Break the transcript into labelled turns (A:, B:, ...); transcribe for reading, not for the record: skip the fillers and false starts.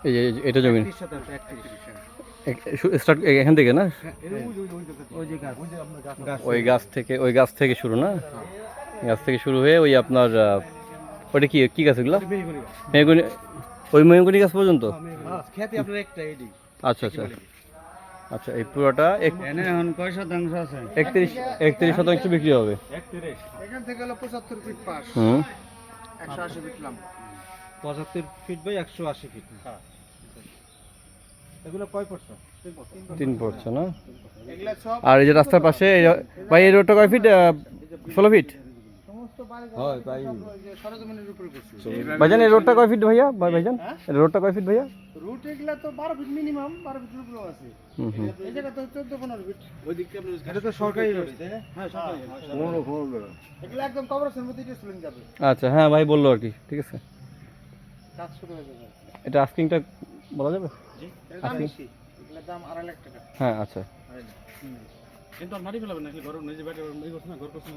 A: এই যে এটা জমি
B: 31 শতাংশ 31
A: স্টার্ট এখান থেকে না,
B: ওই যে গাছ
A: ওই গাছ থেকে শুরু না, গাছ থেকে শুরু হয়ে ওই আপনার ওটা কি গাছ এগুলো? মেহগনি, ওই মেহগনি গাছ পর্যন্ত?
B: খেতে আপনার একটা এডি।
A: আচ্ছা আচ্ছা আচ্ছা, এই পুরোটা
B: এনে এখন কয় শতাংশ আছে?
A: 31 শতাংশ বিক্রি হবে।
B: 31 এখান থেকে হলো 75 ফিট পাস,
A: হুম,
B: 180 ফিট লম্বা, 75 ফিট বাই 180 ফিট। হ্যাঁ, এগুলো কয় পড়ছে?
A: 3 পড়ছে না।
B: এগুলা সব
A: আর এই যে রাস্তার পাশে ভাই এই রোডটা কয় ফিট? 16 ফিট
B: সমস্ত বাড়িঘর তাই সরজমিনের উপরে করছে।
A: ভাইজান। এই রোডটা কয় ফিট ভাইয়া? ভাইজান এই রোডটা কয় ফিট ভাইয়া?
B: রুট এগুলা তো 12 ফিট মিনিমাম, 12 ফিটের উপরে আছে।
A: হুম হুম,
B: এই জায়গা তো 14-15 ফিট। ওই দিকটা আপনি এটা তো সরকারি রোড, তাই না? হ্যাঁ, সরকারি। এগুলা একদম কভারেজের মধ্যে দিয়ে চলে যাবে।
A: আচ্ছা হ্যাঁ ভাই বললো আর কি, ঠিক আছে।
B: কাজ শুরু হয়ে যাবে।
A: এটা আস্কিংটা বলা যাবে?
B: জি, এর দাম বেশি। এগুলোর দাম 2.5 লাখ টাকা।
A: হ্যাঁ আচ্ছা।
B: কিন্তু আর মারি ফেলাবেন নাকি ঘর নিজে বাইরে এই করছ না, ঘর করছ না।